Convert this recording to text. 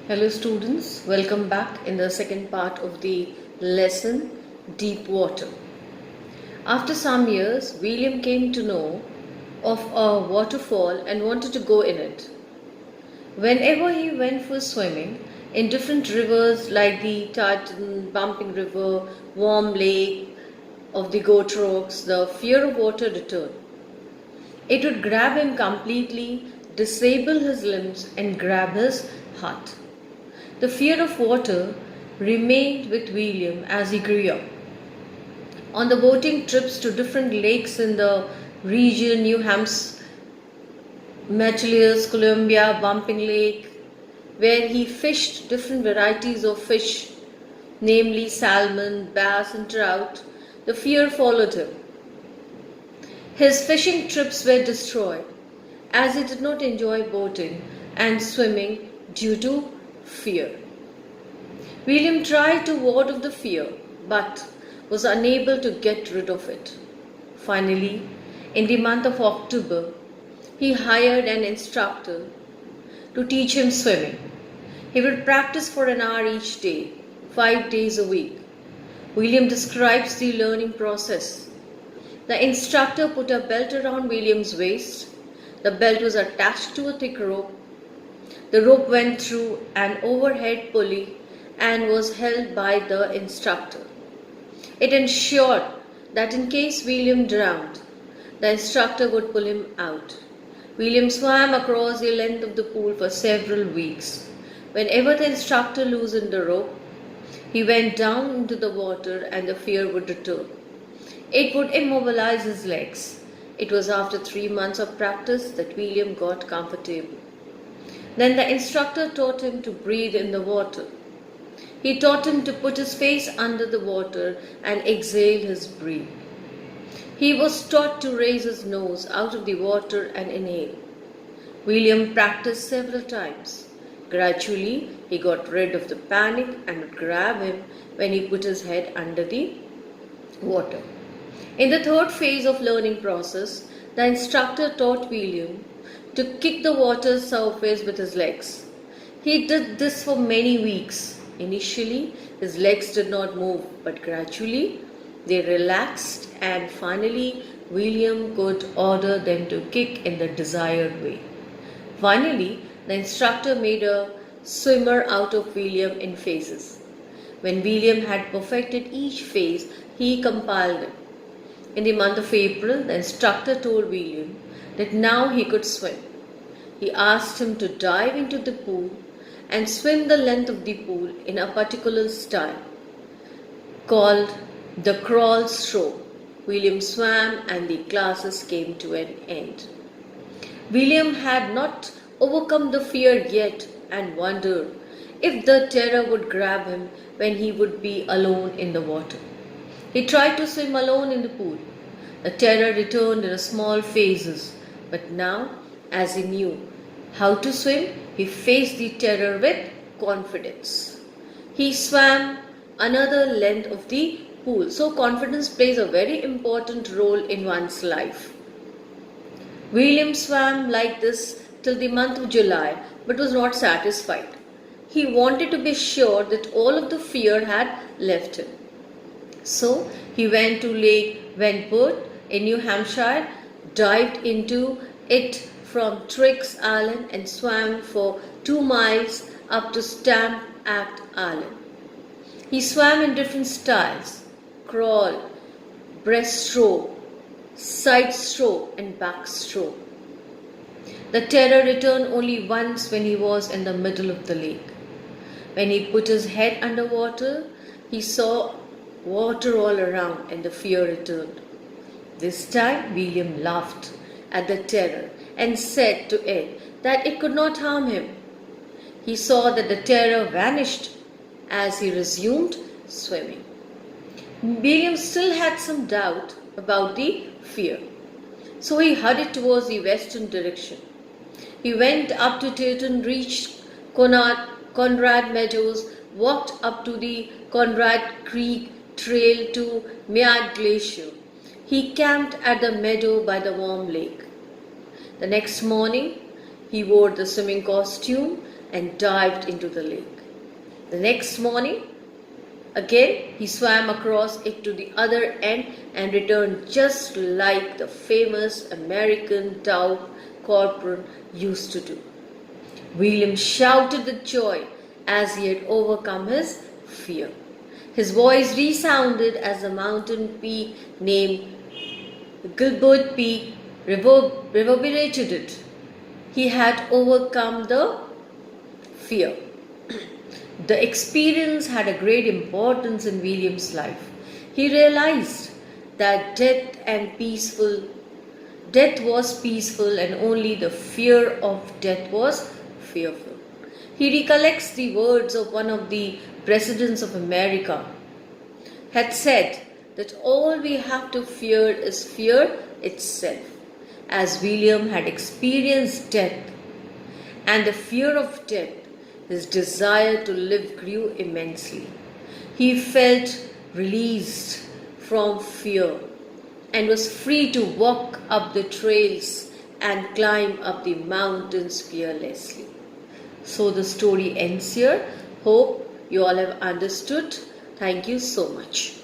Hello students, welcome back in the second part of the lesson Deep Water. After some years, William came to know of a waterfall and wanted to go in it. Whenever he went for swimming in different rivers like the Titan, Bumping River, Warm Lake, of the Goat Rocks, the fear of water returned. It would grab him completely, disable his limbs, and grab his heart. The fear of water remained with William as he grew up. On the boating trips to different lakes in the region, New Hampshire, Metelius, Columbia, Bumping Lake, where he fished different varieties of fish, namely salmon, bass, and trout, the fear followed him. His fishing trips were destroyed as he did not enjoy boating and swimming due to fear. William tried to ward off the fear but was unable to get rid of it. Finally, in the month of October, he hired an instructor to teach him swimming. He would practice for an hour each day, 5 days a week. William describes the learning process. The instructor put a belt around William's waist. The belt was attached to a thick rope. The rope went through an overhead pulley and was held by the instructor. It ensured that in case William drowned, the instructor would pull him out. William swam across the length of the pool for several weeks. Whenever the instructor loosened the rope, he went down into the water and the fear would return. It would immobilize his legs. It was after 3 months of practice that William got comfortable. Then the instructor taught him to breathe in the water. He taught him to put his face under the water and exhale his breath. He was taught to raise his nose out of the water and inhale. William practiced several times. Gradually, he got rid of the panic and would grab him when he put his head under the water. In the third phase of learning process, the instructor taught William to kick the water surface with his legs. He did this for many weeks. Initially, his legs did not move, but gradually they relaxed and finally William could order them to kick in the desired way. Finally, the instructor made a swimmer out of William in phases. When William had perfected each phase, he compiled them. In the month of April, the instructor told William that now he could swim. He asked him to dive into the pool and swim the length of the pool in a particular style called the crawl stroke. William swam and the classes came to an end. William had not overcome the fear yet and wondered if the terror would grab him when he would be alone in the water. He tried to swim alone in the pool. The terror returned in small phases, but now, as he knew how to swim, he faced the terror with confidence. He swam another length of the pool. So confidence plays a very important role in one's life. William swam like this till the month of July, but was not satisfied. He wanted to be sure that all of the fear had left him. So he went to Lake Wentworth in New Hampshire, dived into it from Triggs Island and swam for 2 miles up to Stamp Act Island. He swam in different styles: crawl, breaststroke, side stroke and backstroke. The terror returned only once when he was in the middle of the lake. When he put his head under water, he saw water all around and the fear returned. This time William laughed at the terror and said to it that it could not harm him. He saw that the terror vanished as he resumed swimming. William still had some doubt about the fear, so he hurried towards the western direction. He went up to Titan, reached Conrad Meadows, walked up to the Conrad Creek trail to Meade Glacier. He camped at the meadow by the warm lake. The next morning, he wore the swimming costume and dived into the lake. The next morning, again he swam across it to the other end and returned just like the famous American towel corporal used to do. William shouted with joy as he had overcome his fear. His voice resounded as the mountain peak named Gilbert Peak reverberated it. He had overcome the fear. The experience had a great importance in William's life. He realized that death was peaceful and only the fear of death was fearful. He recollects the words of one of the presidents of America had said that all we have to fear is fear itself. As William had experienced death and the fear of death, his desire to live grew immensely. He felt released from fear and was free to walk up the trails and climb up the mountains fearlessly. So the story ends here. Hope you all have understood. Thank you so much.